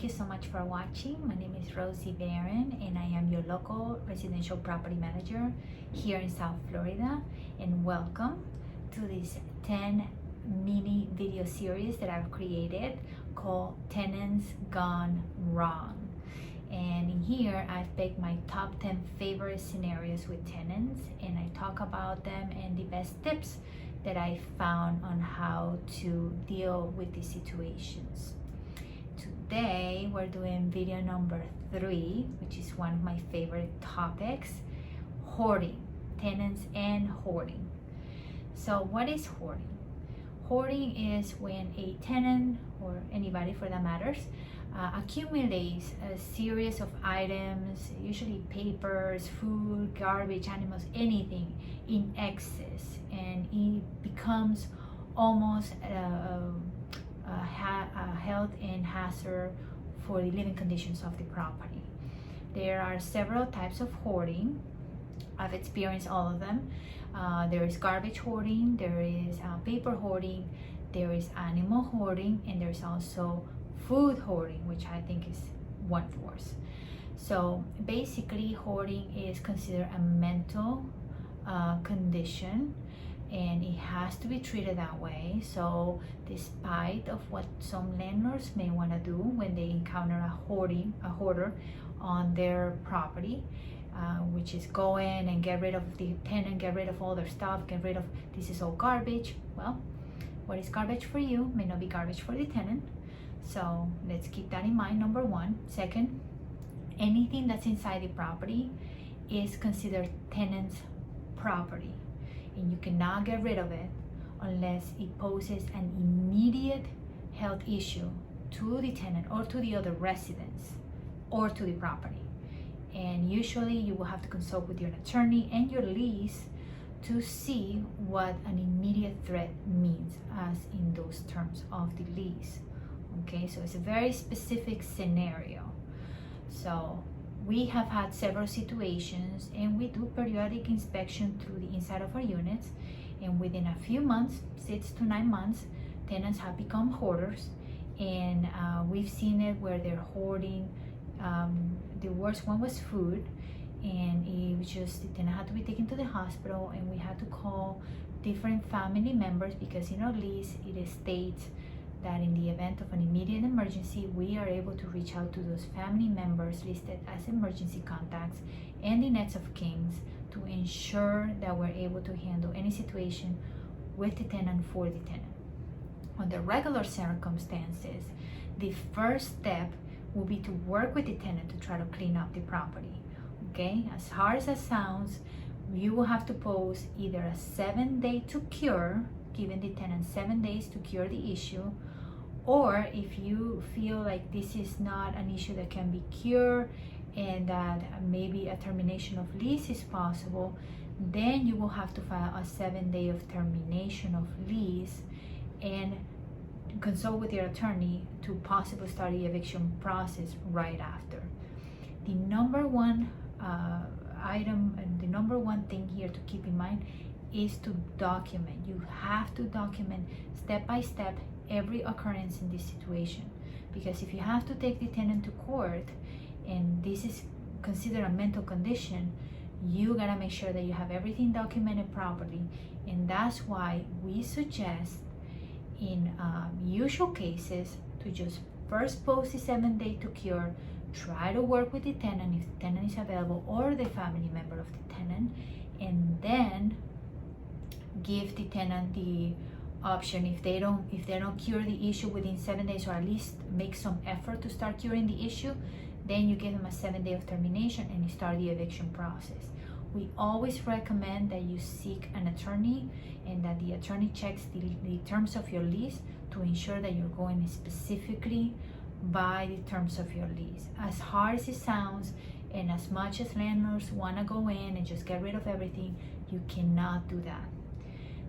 you so much for watching. My name is Rosie Barron and I am your local residential property manager here in South Florida, and welcome to this 10 mini video series that I've created called Tenants Gone Wrong. And in here I've picked my top 10 favorite scenarios with tenants, and I talk about them and the best tips that I found on how to deal with these situations. Today we're doing video number 3, which is one of my favorite topics: hoarding, tenants and hoarding. So what is hoarding? Hoarding is when a tenant, or anybody for that matters, accumulates a series of items, usually papers, food, garbage, animals, anything in excess, and it becomes almost a health and hazard for the living conditions of the property. There are several types of hoarding. I've experienced all of them. There is garbage hoarding, there is paper hoarding, there is animal hoarding, and there's also food hoarding, which I think is one worse. So basically, hoarding is considered a mental condition, and it has to be treated that way. So despite of what some landlords may want to do when they encounter a hoarder on their property, which is go in and get rid of the tenant, get rid of all their stuff, get rid of, this is all garbage. Well, what is garbage for you may not be garbage for the tenant. So let's keep that in mind, number one. Second, anything that's inside the property is considered tenant's property, and you cannot get rid of it unless it poses an immediate health issue to the tenant or to the other residents or to the property. And usually you will have to consult with your attorney and your lease to see what an immediate threat means as in those terms of the lease. Okay, so it's a very specific scenario. So we have had several situations, and we do periodic inspection through the inside of our units, and within a few months, 6 to 9 months, tenants have become hoarders. And we've seen it where they're hoarding. The worst one was food, and it was just, the tenant had to be taken to the hospital, and we had to call different family members, because in our lease it states that in the event of an immediate emergency, we are able to reach out to those family members listed as emergency contacts and the next of kins to ensure that we're able to handle any situation with the tenant for the tenant. Under regular circumstances, the first step will be to work with the tenant to try to clean up the property. Okay, as hard as that sounds, you will have to pose either a 7-day to cure, giving the tenant 7 days to cure the issue, or if you feel like this is not an issue that can be cured and that maybe a termination of lease is possible, then you will have to file a 7-day of termination of lease and consult with your attorney to possibly start the eviction process right after. The number one item and the number one thing here to keep in mind is to document. You have to document step by step every occurrence in this situation, because if you have to take the tenant to court and this is considered a mental condition, you gotta make sure that you have everything documented properly. And that's why we suggest in usual cases to just first post the 7-day to cure, try to work with the tenant if the tenant is available or the family member of the tenant, and then give the tenant the option, if they don't cure the issue within 7 days, or at least make some effort to start curing the issue, then you give them a 7-day of termination and you start the eviction process. We always recommend that you seek an attorney and that the attorney checks the terms of your lease to ensure that you're going specifically by the terms of your lease. As hard as it sounds, and as much as landlords want to go in and just get rid of everything, you cannot do that.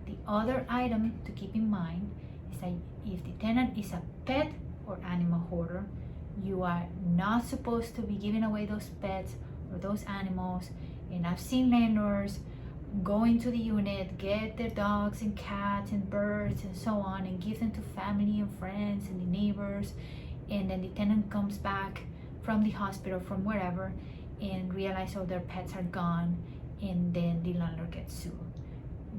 The other item to keep in mind is that if the tenant is a pet or animal hoarder, you are not supposed to be giving away those pets or those animals. And I've seen landlords go into the unit, get their dogs and cats and birds and so on, and give them to family and friends and the neighbors. and then the tenant comes back from the hospital, from wherever, and realize all their pets are gone, and then the landlord gets sued.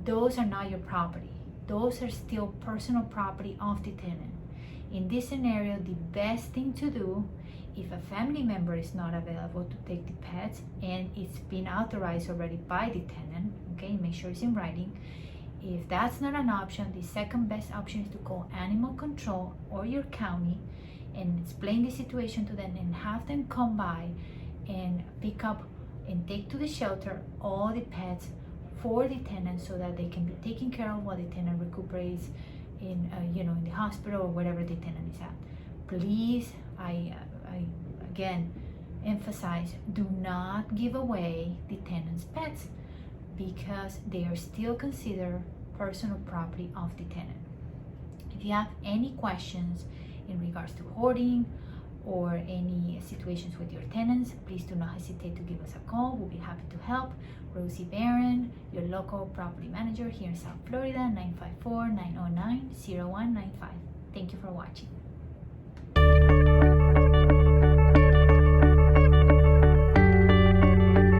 Those are not your property. Those are still personal property of the tenant. In this scenario, the best thing to do, if a family member is not available to take the pets and it's been authorized already by the tenant, okay, make sure it's in writing. If that's not an option, the second best option is to call animal control or your county and explain the situation to them and have them come by and pick up and take to the shelter all the pets for the tenant so that they can be taken care of while the tenant recuperates in in the hospital or wherever the tenant is at. Please, I again emphasize, do not give away the tenant's pets because they are still considered personal property of the tenant. If you have any questions in regards to hoarding or any situations with your tenants, please do not hesitate to give us a call. We'll be happy to help. Rosie Barron, your local property manager here in South Florida, 954-909-0195. Thank you for watching.